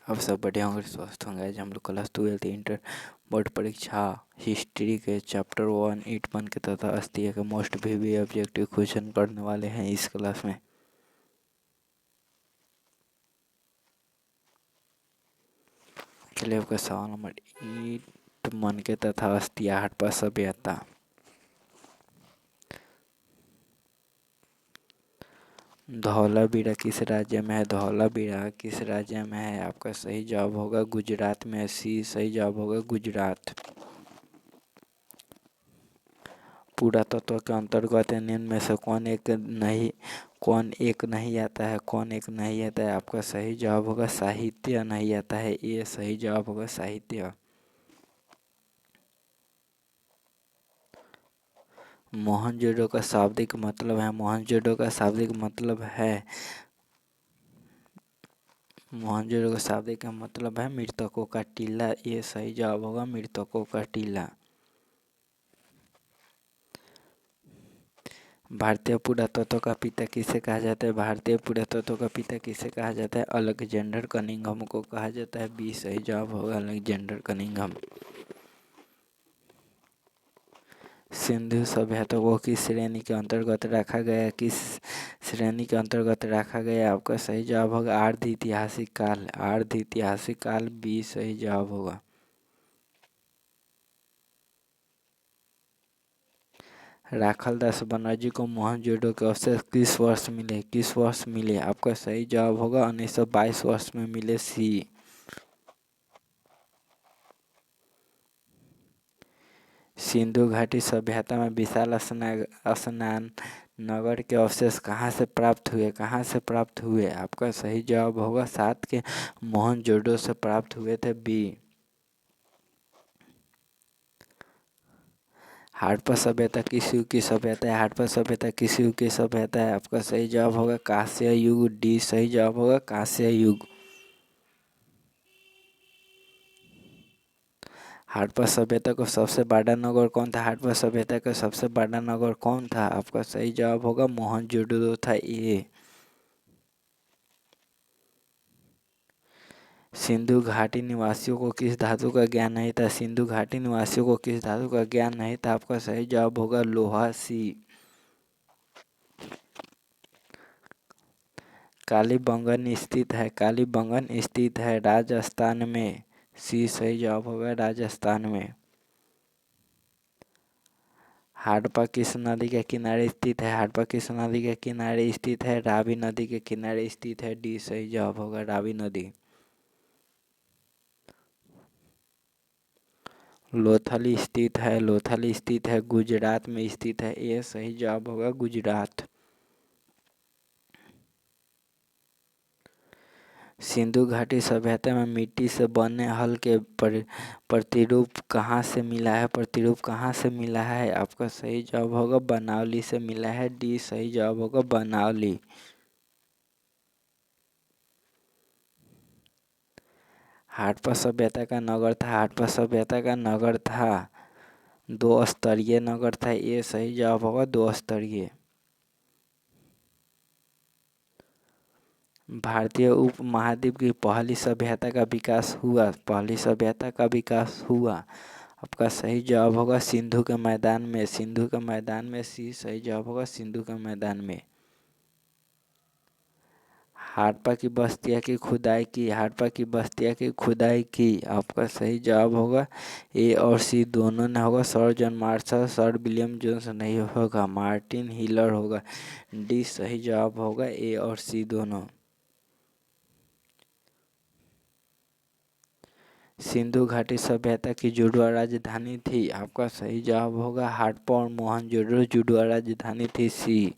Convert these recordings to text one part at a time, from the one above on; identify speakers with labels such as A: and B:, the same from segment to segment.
A: अब सब बढ़िया होंगे, स्वस्थ होंगे। आज हम लोग क्लास 12 इंटर बोर्ड परीक्षा हिस्ट्री के चैप्टर 1 ईंट बन के तथा अस्थिया के मोस्ट वीवी ऑब्जेक्टिव क्वेश्चन करने वाले हैं इस क्लास में। चलिए आपका सवाल नंबर, ईंट मन के तथा अस्थिया हड़प्पा सभ्यता। धौलावीरा किस राज्य में है? धौलावीरा किस राज्य में है? आपका सही जवाब होगा गुजरात में। सी सही जवाब होगा गुजरात। पुरातत्व के अंतर्गत निम्न में से कौन एक नहीं आता है? कौन एक नहीं आता है? आपका सही जवाब होगा साहित्य नहीं आता है। ये सही जवाब होगा साहित्य। मोहनजोदड़ो का शाब्दिक मतलब है? मोहनजोदड़ो का शाब्दिक मतलब है मोहनजोदड़ो का शाब्दिक मतलब है मृतकों का टीला। ये सही जवाब होगा मृतकों का टीला। भारतीय पुरातत्व का पिता किसे कहा जाता है? भारतीय पुरातत्व का पिता किसे कहा जाता है? अलेक्जेंडर कनिंघम को कहा जाता है। बी सही जवाब होगा अलेक्जेंडर कनिंघम। सिंधु सभ्यता को किस श्रेणी के अंतर्गत रखा गया? किस श्रेणी के अंतर्गत रखा गया? आपका सही जवाब होगा अर्ध ऐतिहासिक काल। अर्ध ऐतिहासिक काल बी सही जवाब होगा। राखालदास बनर्जी को मोहनजोदड़ो के अवशेष किस वर्ष मिले? किस वर्ष मिले? आपका सही जवाब होगा 1922 वर्ष में मिले। सी। सिंधु घाटी सभ्यता में विशाल स्नान नगर के अवशेष कहाँ से प्राप्त हुए? कहाँ से प्राप्त हुए? आपका सही जवाब होगा 7 के मोहनजोदड़ो से प्राप्त हुए थे। बी। हड़प्पा सभ्यता किस युग की सभ्यता है? हड़प्पा सभ्यता किस युग की सभ्यता है? आपका सही जवाब होगा कांस्य युग। डी सही जवाब होगा कांस्य युग। हड़प्पा सभ्यता को सबसे बड़ा नगर कौन था? हड़प्पा सभ्यता का सबसे बड़ा नगर कौन था? आपका सही जवाब होगा मोहनजोदड़ो था। ए। सिंधु घाटी निवासियों को किस धातु का ज्ञान नहीं था? सिंधु घाटी निवासियों को किस धातु का ज्ञान नहीं था? आपका सही जवाब होगा लोहा। सी। कालीबंगन स्थित है? कालीबंगन स्थित है राजस्थान में। सी सही जवाब होगा राजस्थान में। हड़प्पा किस नदी के किनारे स्थित है? हड़प्पा किस नदी के किनारे स्थित है? रावी नदी के किनारे स्थित है। डी सही जवाब होगा रावी नदी। लोथल स्थित है? लोथल स्थित है गुजरात में स्थित है। ये सही जवाब होगा गुजरात। सिंधु घाटी सभ्यता में मिट्टी से बने हल के प्रतिरूप कहाँ से मिला है? प्रतिरूप कहाँ से मिला है? आपका सही जवाब होगा बनावली से मिला है। डी सही जवाब होगा बनावली। हड़प्पा सभ्यता का नगर था? हड़प्पा सभ्यता का नगर था 2 स्तरीय नगर था। ये सही जवाब होगा 2 स्तरीय। भारतीय उपमहाद्वीप की पहली सभ्यता का विकास हुआ? पहली सभ्यता का विकास हुआ। आपका सही जवाब होगा सिंधु के मैदान में। सिंधु के मैदान में। सी सही जवाब होगा सिंधु के मैदान में। हड़प्पा की बस्तियां की खुदाई की? हड़प्पा की बस्तियां की खुदाई की? आपका सही जवाब होगा ए और सी दोनों ने होगा। Sir John Marshall, sir William Jones नहीं होगा, मार्टिन हिलर होगा। डी सही जवाब होगा ए और सी दोनों। सिंधु घाटी सभ्यता की जुड़वा राजधानी थी? आपका सही जवाब होगा हड़प्पा और मोहनजोदड़ो जुड़वा राजधानी थी। सी।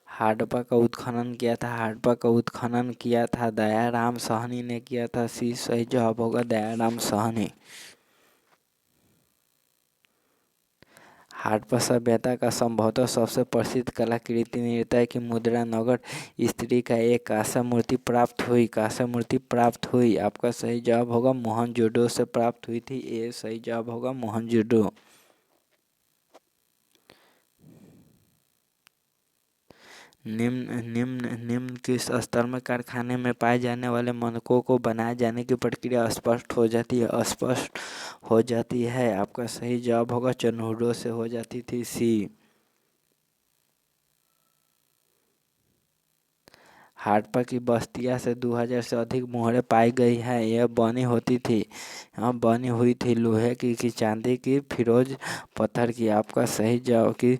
A: हड़प्पा का उत्खनन किया था? हड़प्पा का उत्खनन किया था दयाराम साहनी ने किया था। सी सही जवाब होगा दयाराम साहनी। हड़प्पा सभ्यता का संभवतः सबसे प्रसिद्ध कलाकृति नृत्य की मुद्रा नगर स्त्री का एक कांस्य मूर्ति प्राप्त हुई। कांस्य मूर्ति प्राप्त हुई। आपका सही जवाब होगा मोहनजोदड़ो से प्राप्त हुई थी। ये सही जवाब होगा मोहनजोदड़ो। निम्न किस स्तर में कारखाने में पाए जाने वाले मानकों को बनाए जाने की प्रक्रिया स्पष्ट हो जाती है। आपका सही जवाब होगा चनहूरों से हो जाती थी। सी। हड़प्पा की बस्तियां से 2000 से अधिक मोहरें पाई गई हैं। यह बनी हुई थी लोहे की चांदी की, फिरोज पत्थर की। आपका सही जवाब की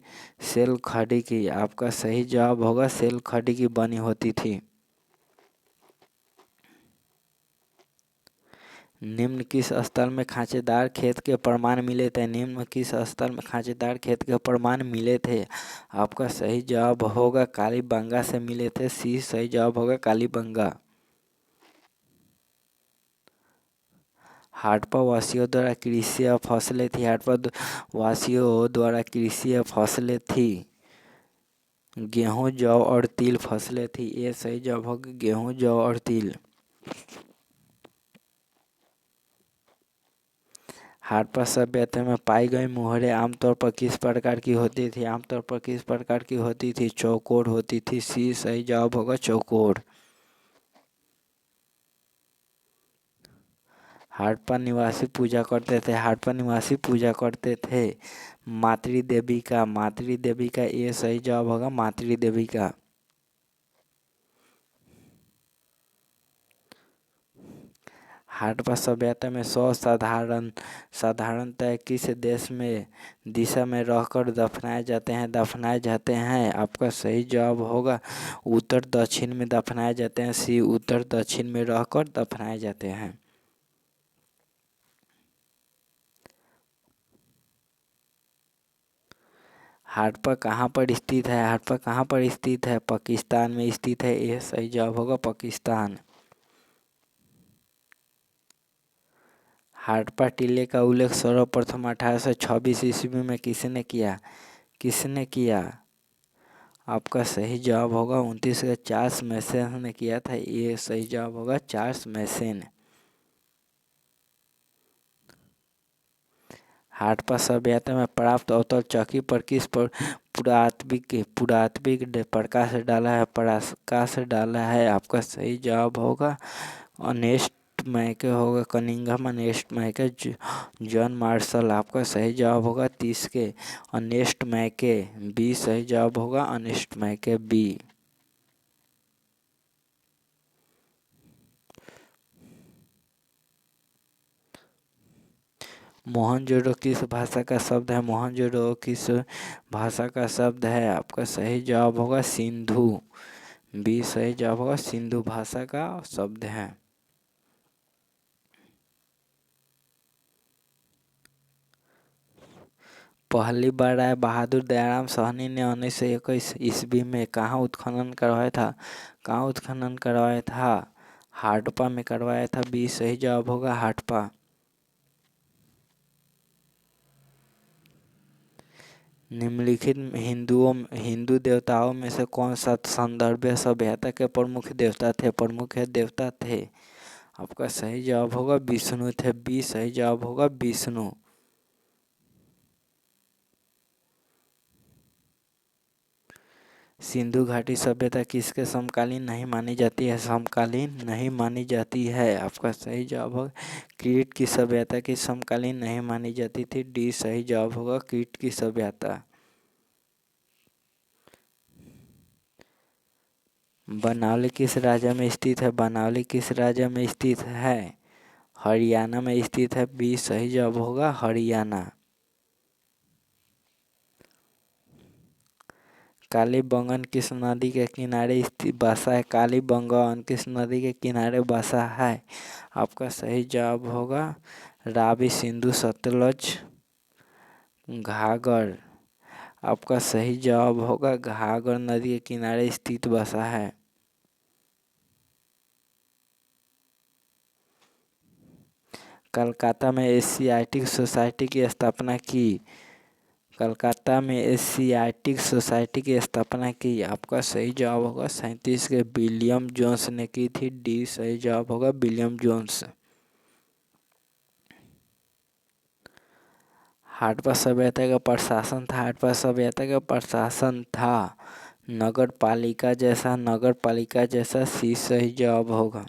A: सेल खड़ी की। आपका सही जवाब होगा सेल खड़ी की बनी होती थी। निम्न किस स्थल में खांचेदार खेत के प्रमाण मिले थे? निम्न किस स्थल में खांचेदार खेत के प्रमाण मिले थे? आपका सही जवाब होगा कालीबंगा से मिले थे। सी सही जवाब होगा कालीबंगा। हड़प्पा वासियों द्वारा कृषि फसलें थी। हड़प्पा वासियों द्वारा कृषि फसलें थी। गेहूं, जौ और तिल फसलें थी। ये सही जवाब होगा गेहूं, जौ और तिल। हड़प्पा सभ्यता में पाई गई मुहरें आमतौर पर किस प्रकार की होती थी? आमतौर पर किस प्रकार की होती थी? चौकोर होती थी। सी सही जवाब होगा चौकोर। हड़प्पा निवासी पूजा करते थे। हड़प्पा निवासी पूजा करते थे मातृ देवी का ये सही जवाब होगा मातृ देवी का। हड़प्पा सभ्यता में शव साधारणतः किस देश में दिशा में रहकर दफनाए जाते हैं? आपका सही जवाब होगा उत्तर दक्षिण में दफनाए जाते हैं। सी उत्तर दक्षिण में रहकर दफनाए जाते हैं। हड़प्पा कहाँ पर स्थित है? हड़प्पा कहाँ पर स्थित है? पाकिस्तान में स्थित है। यह सही जवाब होगा पाकिस्तान। हड़प्पा टीले का उल्लेख सर्वप्रथम 1826 ईस्वी में किसने किया? आपका सही जवाब होगा 29 का चार्ल्स मैसन ने किया था। ये सही जवाब होगा चार्ल्स मैसन। हड़प्पा सभ्यता में प्राप्त अवतल चौकी पर किस पुरातात्विक प्रकाश डाला है? आपका सही जवाब होगा अर्नेस्ट मैके होगा कनिंघम अर्नेस्ट मैके जॉन मार्शल। आपका सही जवाब होगा 30 के अर्नेस्ट मैके बी सही जवाब होगा अर्नेस्ट मैके बी। मोहनजोदड़ो किस भाषा का शब्द है? मोहनजोदड़ो किस भाषा का शब्द है? आपका सही जवाब होगा सिंधु बी सही जवाब होगा सिंधु भाषा का शब्द है। पहली बार राय बहादुर दयाराम साहनी ने 1921 ईस्वी में कहाँ उत्खनन करवाया था? हड़प्पा में करवाया था। बी सही जवाब होगा हड़प्पा। निम्नलिखित हिंदू देवताओं में से कौन सा संदर्भीय सभ्यता के प्रमुख देवता थे? आपका सही जवाब होगा विष्णु थे। बी सही जवाब होगा विष्णु। सिंधु घाटी सभ्यता किसके समकालीन नहीं मानी जाती है? समकालीन नहीं मानी जाती है। आपका सही जवाब होगा कीट की सभ्यता की समकालीन नहीं मानी जाती थी। डी सही जवाब होगा कीट की सभ्यता। बनावली किस राज्य में स्थित है? बनावली किस राज्य में स्थित है? हरियाणा में स्थित है। बी सही जवाब होगा हरियाणा। कालीबंगन किस नदी के किनारे बसा है? कालीबंगन किस नदी के किनारे बसा है? आपका सही जवाब होगा रावी, सिंधु, सतलज, घाघर। आपका सही जवाब होगा घाघर नदी के किनारे स्थित बसा है। कलकत्ता में एशियाटिक सोसाइटी की स्थापना की? कलकत्ता में एशियाटिक सोसाइटी की स्थापना की। आपका सही जवाब होगा 37 के विलियम जोन्स ने की थी। डी सही जवाब होगा विलियम जोन्स। हड़प्पा सभ्यता का प्रशासन था। हड़प्पा सभ्यता का प्रशासन था नगर पालिका जैसा, नगर पालिका जैसा, सी सही जवाब होगा।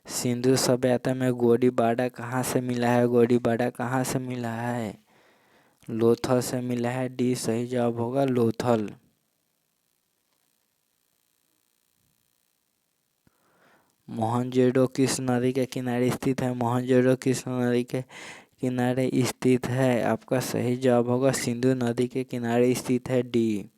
A: सिंधु सभ्यता में गोड़ी बाड़ा कहाँ से मिला है? गोड़ी बाड़ा कहाँ से मिला है? लोथल से मिला है। डी सही जवाब होगा, लोथल। मोहनजोदड़ो किस नदी के किनारे स्थित है? मोहनजोदड़ो किस नदी के किनारे स्थित है? आपका सही जवाब होगा, सिंधु नदी के किनारे स्थित है। डी।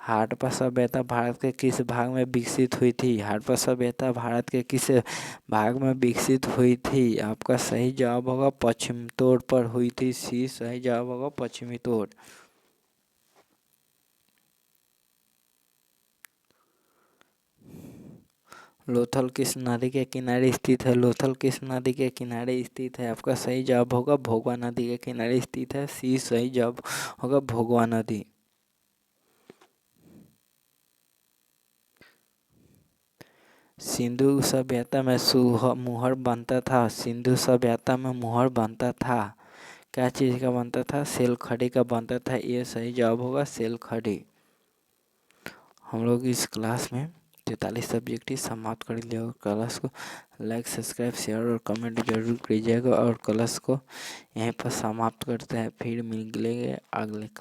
A: हड़प्पा सभ्यता भारत के किस भाग में विकसित हुई थी? हड़प्पा सभ्यता भारत के किस भाग में विकसित हुई थी? आपका सही जवाब होगा, पश्चिमी तोड़ पर हुई थी। सी सही जवाब होगा, पश्चिमी तोड़। लोथल किस नदी के किनारे स्थित है? लोथल किस नदी के किनारे स्थित है? आपका सही जवाब होगा, भोगवा नदी के किनारे स्थित है। सी सही जवाब होगा, भोगवा नदी। सिंधु सभ्यता में मुहर बनता था। सिंधु सभ्यता में मुहर बनता था। क्या चीज़ का बनता था? सेल खड़ी का बनता था। ये सही जवाब होगा, सेल खड़ी। हम लोग इस क्लास में 43 सब्जेक्ट ही समाप्त कर लिया। और क्लास को लाइक, सब्सक्राइब, शेयर और कमेंट जरूर कीजिएगा। और क्लास को यहीं पर समाप्त करते हैं, फिर मिलेंगे अगले क्लास।